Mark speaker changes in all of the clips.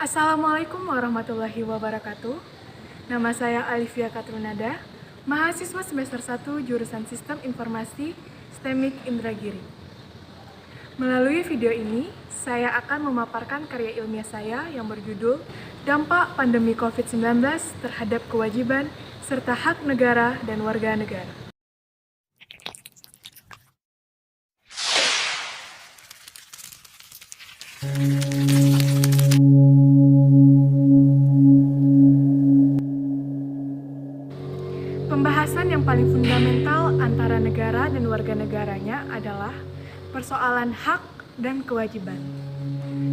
Speaker 1: Assalamualaikum warahmatullahi wabarakatuh. Nama saya Alivia Katrunada, mahasiswa semester 1 jurusan Sistem Informasi STEMIK Indragiri. Melalui video ini, saya akan memaparkan karya ilmiah saya yang berjudul Dampak Pandemi COVID-19 terhadap Kewajiban serta Hak Negara dan Warga Negara. Pembahasan yang paling fundamental antara negara dan warga negaranya adalah persoalan hak dan kewajiban.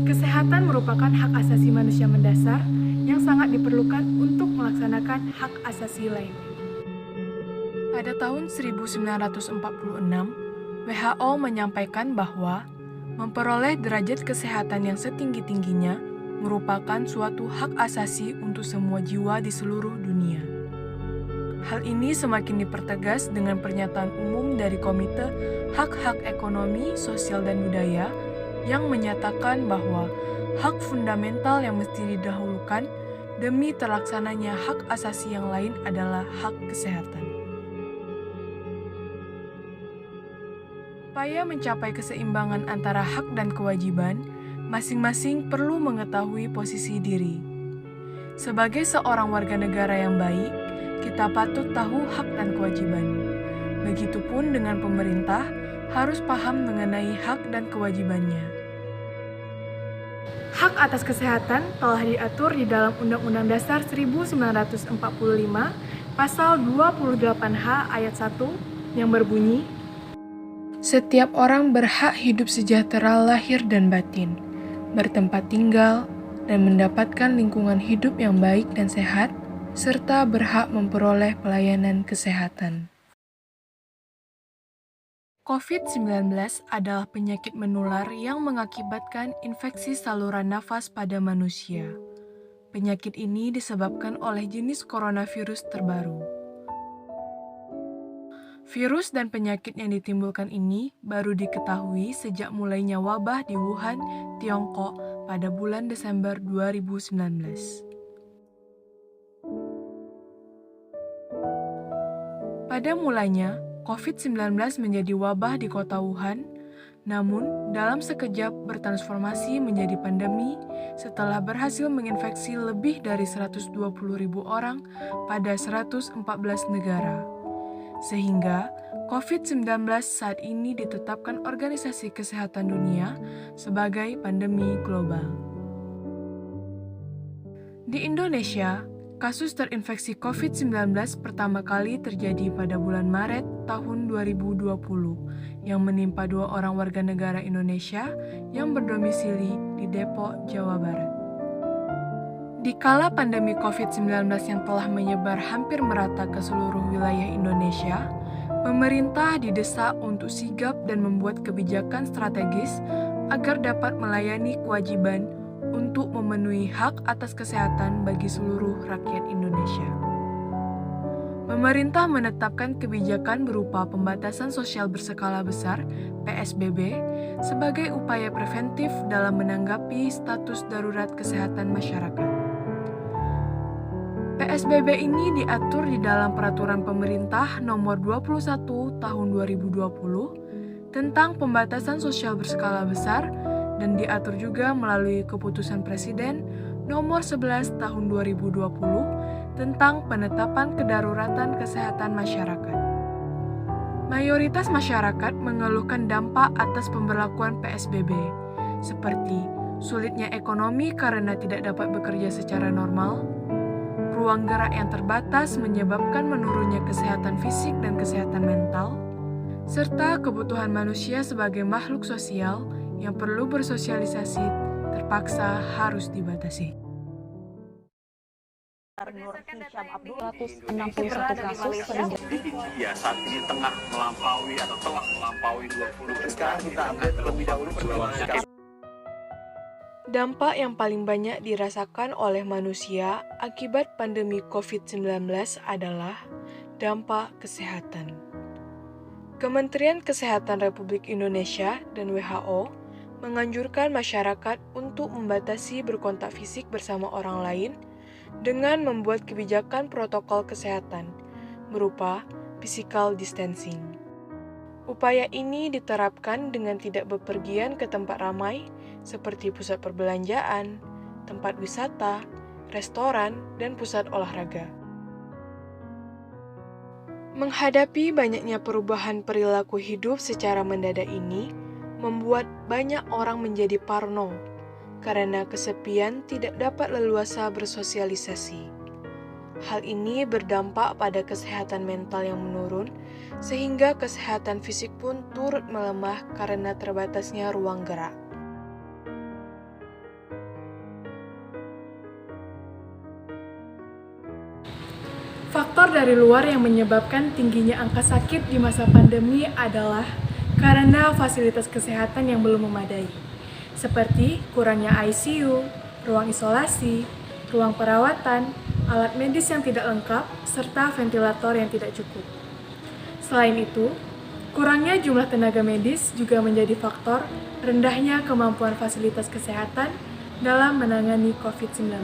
Speaker 1: Kesehatan merupakan hak asasi manusia mendasar yang sangat diperlukan untuk melaksanakan hak asasi lainnya. Pada tahun 1946, WHO menyampaikan bahwa memperoleh derajat kesehatan yang setinggi-tingginya merupakan suatu hak asasi untuk semua jiwa di seluruh dunia. Hal ini semakin dipertegas dengan pernyataan umum dari Komite Hak-Hak Ekonomi, Sosial, dan Budaya yang menyatakan bahwa hak fundamental yang mesti didahulukan demi terlaksananya hak asasi yang lain adalah hak kesehatan. Upaya mencapai keseimbangan antara hak dan kewajiban, masing-masing perlu mengetahui posisi diri. Sebagai seorang warga negara yang baik, kita patut tahu hak dan kewajiban. Begitupun dengan pemerintah, harus paham mengenai hak dan kewajibannya. Hak atas kesehatan telah diatur di dalam Undang-Undang Dasar 1945, Pasal 28H ayat 1, yang berbunyi, "Setiap orang berhak hidup sejahtera lahir dan batin, bertempat tinggal, dan mendapatkan lingkungan hidup yang baik dan sehat, serta berhak memperoleh pelayanan kesehatan." COVID-19 adalah penyakit menular yang mengakibatkan infeksi saluran nafas pada manusia. Penyakit ini disebabkan oleh jenis coronavirus terbaru. Virus dan penyakit yang ditimbulkan ini baru diketahui sejak mulainya wabah di Wuhan, Tiongkok pada bulan Desember 2019. Pada mulanya, COVID-19 menjadi wabah di kota Wuhan, namun dalam sekejap bertransformasi menjadi pandemi setelah berhasil menginfeksi lebih dari 120.000 orang pada 114 negara. Sehingga COVID-19 saat ini ditetapkan Organisasi Kesehatan Dunia sebagai pandemi global. Di Indonesia, kasus terinfeksi COVID-19 pertama kali terjadi pada bulan Maret tahun 2020 yang menimpa 2 orang warga negara Indonesia yang berdomisili di Depok, Jawa Barat. Di kala pandemi COVID-19 yang telah menyebar hampir merata ke seluruh wilayah Indonesia, pemerintah didesak untuk sigap dan membuat kebijakan strategis agar dapat melayani kewajiban untuk memenuhi hak atas kesehatan bagi seluruh rakyat Indonesia. Pemerintah menetapkan kebijakan berupa pembatasan sosial berskala besar (PSBB) sebagai upaya preventif dalam menanggapi status darurat kesehatan masyarakat. PSBB ini diatur di dalam Peraturan Pemerintah Nomor 21 Tahun 2020 tentang pembatasan sosial berskala besar dan diatur juga melalui Keputusan Presiden Nomor 11 Tahun 2020 tentang penetapan kedaruratan kesehatan masyarakat. Mayoritas masyarakat mengeluhkan dampak atas pemberlakuan PSBB, seperti sulitnya ekonomi karena tidak dapat bekerja secara normal, ruang gerak yang terbatas menyebabkan menurunnya kesehatan fisik dan kesehatan mental, serta kebutuhan manusia sebagai makhluk sosial yang perlu bersosialisasi terpaksa harus dibatasi.
Speaker 2: Nur Hisham Abdul 161 kasus
Speaker 3: ya saat ini tengah melampaui atau telah melampaui 20. Sekarang kita update terlebih dahulu perkembangan.
Speaker 1: Dampak yang paling banyak dirasakan oleh manusia akibat pandemi COVID-19 adalah dampak kesehatan. Kementerian Kesehatan Republik Indonesia dan WHO menganjurkan masyarakat untuk membatasi berkontak fisik bersama orang lain dengan membuat kebijakan protokol kesehatan berupa physical distancing. Upaya ini diterapkan dengan tidak bepergian ke tempat ramai seperti pusat perbelanjaan, tempat wisata, restoran, dan pusat olahraga. Menghadapi banyaknya perubahan perilaku hidup secara mendadak ini, membuat banyak orang menjadi parno karena kesepian tidak dapat leluasa bersosialisasi. Hal ini berdampak pada kesehatan mental yang menurun, sehingga kesehatan fisik pun turut melemah karena terbatasnya ruang gerak. Faktor dari luar yang menyebabkan tingginya angka sakit di masa pandemi adalah karena fasilitas kesehatan yang belum memadai, seperti kurangnya ICU, ruang isolasi, ruang perawatan, alat medis yang tidak lengkap, serta ventilator yang tidak cukup. Selain itu, kurangnya jumlah tenaga medis juga menjadi faktor rendahnya kemampuan fasilitas kesehatan dalam menangani COVID-19.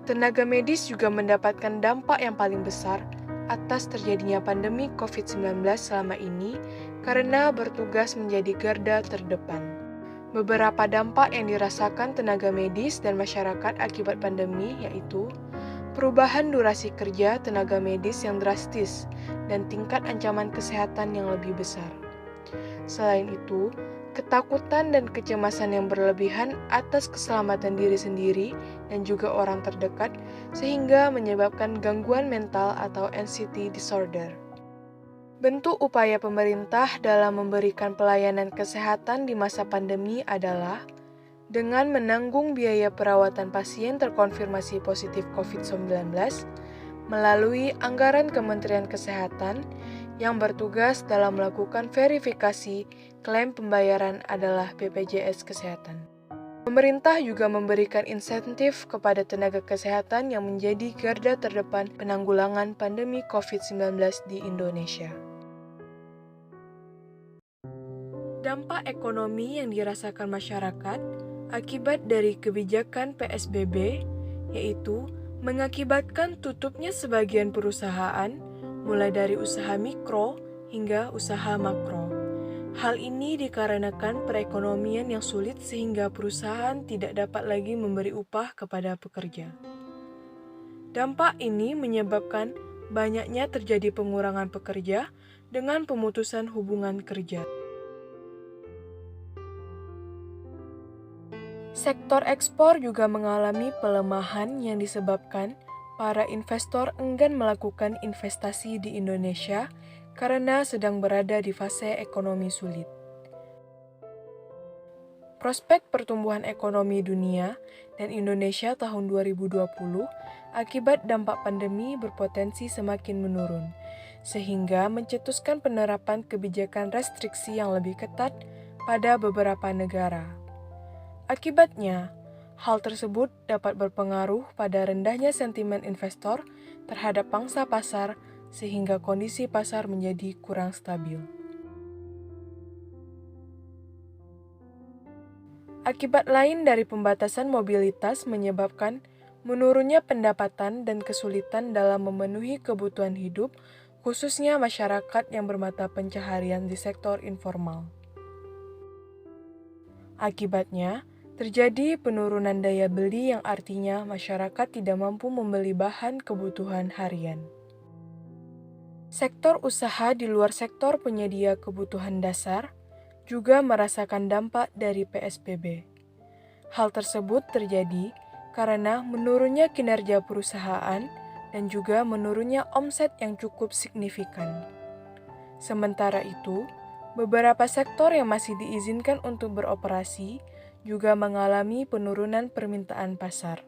Speaker 1: Tenaga medis juga mendapatkan dampak yang paling besar atas terjadinya pandemi COVID-19 selama ini karena bertugas menjadi garda terdepan. Beberapa dampak yang dirasakan tenaga medis dan masyarakat akibat pandemi yaitu perubahan durasi kerja tenaga medis yang drastis dan tingkat ancaman kesehatan yang lebih besar. Selain itu, ketakutan dan kecemasan yang berlebihan atas keselamatan diri sendiri dan juga orang terdekat sehingga menyebabkan gangguan mental atau anxiety disorder. Bentuk upaya pemerintah dalam memberikan pelayanan kesehatan di masa pandemi adalah dengan menanggung biaya perawatan pasien terkonfirmasi positif COVID-19 melalui anggaran Kementerian Kesehatan yang bertugas dalam melakukan verifikasi klaim pembayaran adalah BPJS Kesehatan. Pemerintah juga memberikan insentif kepada tenaga kesehatan yang menjadi garda terdepan penanggulangan pandemi COVID-19 di Indonesia. Dampak ekonomi yang dirasakan masyarakat akibat dari kebijakan PSBB, yaitu mengakibatkan tutupnya sebagian perusahaan, mulai dari usaha mikro hingga usaha makro. Hal ini dikarenakan perekonomian yang sulit sehingga perusahaan tidak dapat lagi memberi upah kepada pekerja. Dampak ini menyebabkan banyaknya terjadi pengurangan pekerja dengan pemutusan hubungan kerja. Sektor ekspor juga mengalami pelemahan yang disebabkan para investor enggan melakukan investasi di Indonesia karena sedang berada di fase ekonomi sulit. Prospek pertumbuhan ekonomi dunia dan Indonesia tahun 2020 akibat dampak pandemi berpotensi semakin menurun, sehingga mencetuskan penerapan kebijakan restriksi yang lebih ketat pada beberapa negara. Akibatnya, hal tersebut dapat berpengaruh pada rendahnya sentimen investor terhadap pangsa pasar sehingga kondisi pasar menjadi kurang stabil. Akibat lain dari pembatasan mobilitas menyebabkan menurunnya pendapatan dan kesulitan dalam memenuhi kebutuhan hidup, khususnya masyarakat yang bermata pencaharian di sektor informal. Akibatnya, terjadi penurunan daya beli yang artinya masyarakat tidak mampu membeli bahan kebutuhan harian. Sektor usaha di luar sektor penyedia kebutuhan dasar juga merasakan dampak dari PSBB. Hal tersebut terjadi karena menurunnya kinerja perusahaan dan juga menurunnya omset yang cukup signifikan. Sementara itu, beberapa sektor yang masih diizinkan untuk beroperasi juga mengalami penurunan permintaan pasar.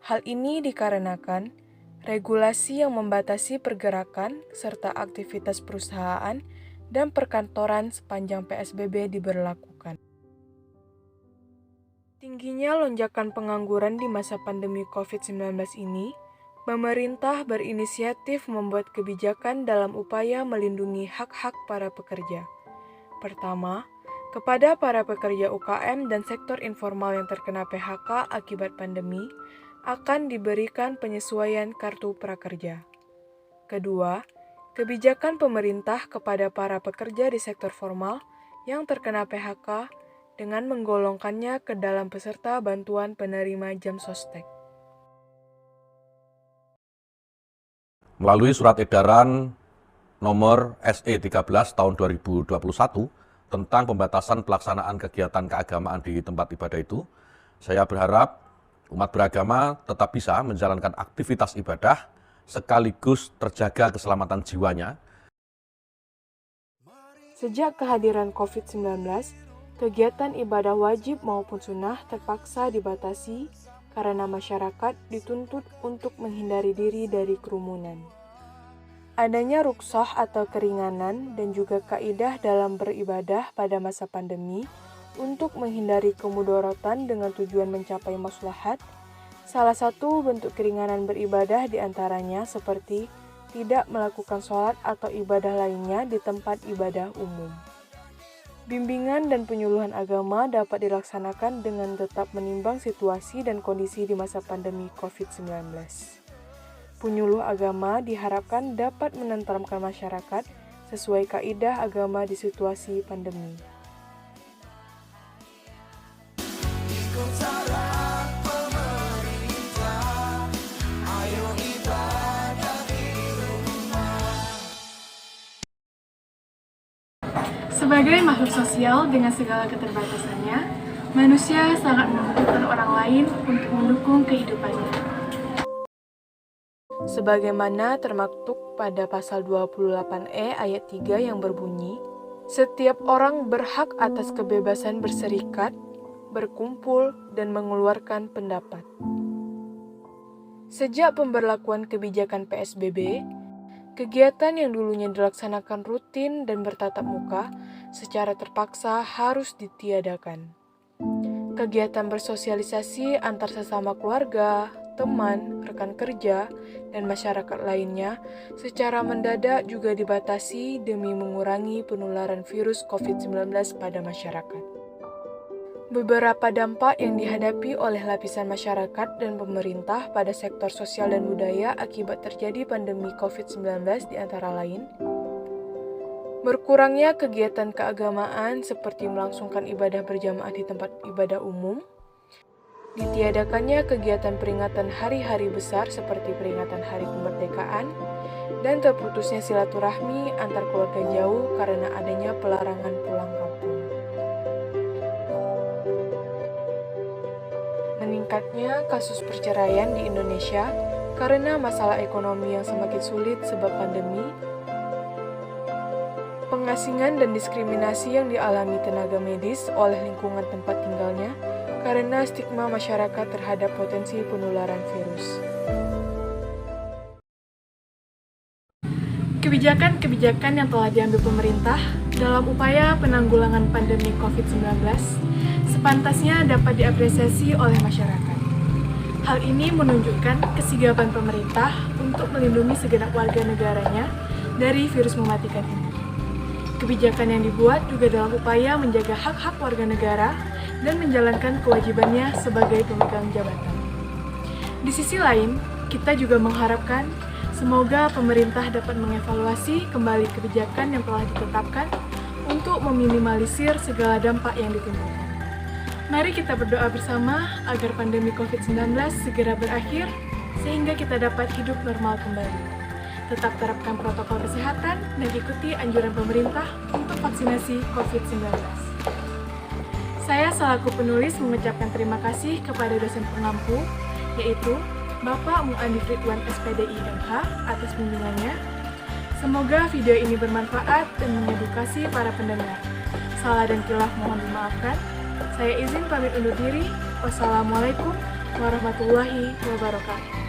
Speaker 1: Hal ini dikarenakan regulasi yang membatasi pergerakan serta aktivitas perusahaan dan perkantoran sepanjang PSBB diberlakukan. Tingginya lonjakan pengangguran di masa pandemi COVID-19 ini Pemerintah berinisiatif membuat kebijakan dalam upaya melindungi hak-hak para pekerja. Pertama, kepada para pekerja UKM dan sektor informal yang terkena PHK akibat pandemi, akan diberikan penyesuaian kartu prakerja. Kedua, kebijakan pemerintah kepada para pekerja di sektor formal yang terkena PHK dengan menggolongkannya ke dalam peserta bantuan penerima jam sostek.
Speaker 4: Melalui surat edaran nomor SE 13 tahun 2021 tentang pembatasan pelaksanaan kegiatan keagamaan di tempat ibadah itu, saya berharap umat beragama tetap bisa menjalankan aktivitas ibadah sekaligus terjaga keselamatan jiwanya.
Speaker 1: Sejak kehadiran COVID-19, kegiatan ibadah wajib maupun sunnah terpaksa dibatasi karena masyarakat dituntut untuk menghindari diri dari kerumunan. Adanya rukhsah atau keringanan dan juga kaidah dalam beribadah pada masa pandemi untuk menghindari kemudaratan dengan tujuan mencapai maslahat. Salah satu bentuk keringanan beribadah diantaranya seperti tidak melakukan sholat atau ibadah lainnya di tempat ibadah umum. Bimbingan dan penyuluhan agama dapat dilaksanakan dengan tetap menimbang situasi dan kondisi di masa pandemi COVID-19. Penyuluh agama diharapkan dapat menenteramkan masyarakat sesuai kaidah agama di situasi pandemi. Sebagai makhluk sosial dengan segala keterbatasannya, manusia sangat membutuhkan orang lain untuk mendukung kehidupannya. Sebagaimana termaktub pada pasal 28E ayat 3 yang berbunyi, setiap orang berhak atas kebebasan berserikat, berkumpul, dan mengeluarkan pendapat. Sejak pemberlakuan kebijakan PSBB, kegiatan yang dulunya dilaksanakan rutin dan bertatap muka secara terpaksa harus ditiadakan. Kegiatan bersosialisasi antar sesama keluarga, teman, rekan kerja, dan masyarakat lainnya secara mendadak juga dibatasi demi mengurangi penularan virus COVID-19 pada masyarakat. Beberapa dampak yang dihadapi oleh lapisan masyarakat dan pemerintah pada sektor sosial dan budaya akibat terjadi pandemi COVID-19 di antara lain, berkurangnya kegiatan keagamaan seperti melangsungkan ibadah berjamaah di tempat ibadah umum, ditiadakannya kegiatan peringatan hari-hari besar seperti peringatan Hari Kemerdekaan, dan terputusnya silaturahmi antar keluarga jauh karena adanya pelarangan pulang kampung. Meningkatnya kasus perceraian di Indonesia karena masalah ekonomi yang semakin sulit sebab pandemi, pengasingan dan diskriminasi yang dialami tenaga medis oleh lingkungan tempat tinggalnya karena stigma masyarakat terhadap potensi penularan virus. Kebijakan-kebijakan yang telah diambil pemerintah dalam upaya penanggulangan pandemi COVID-19 sepantasnya dapat diapresiasi oleh masyarakat. Hal ini menunjukkan kesigapan pemerintah untuk melindungi segenap warga negaranya dari virus mematikan ini. Kebijakan yang dibuat juga dalam upaya menjaga hak-hak warga negara dan menjalankan kewajibannya sebagai pemegang jabatan. Di sisi lain, kita juga mengharapkan semoga pemerintah dapat mengevaluasi kembali kebijakan yang telah ditetapkan untuk meminimalisir segala dampak yang ditimbulkan. Mari kita berdoa bersama agar pandemi COVID-19 segera berakhir sehingga kita dapat hidup normal kembali. Tetap terapkan protokol kesehatan dan ikuti anjuran pemerintah untuk vaksinasi COVID-19. Saya selaku penulis mengucapkan terima kasih kepada dosen pengampu, yaitu Bapak Mu'anif Ridwan SPDI MH atas bimbingannya. Semoga video ini bermanfaat dan mengedukasi para pendengar. Salah dan khilaf mohon dimaafkan. Saya izin pamit undur diri. Wassalamualaikum warahmatullahi wabarakatuh.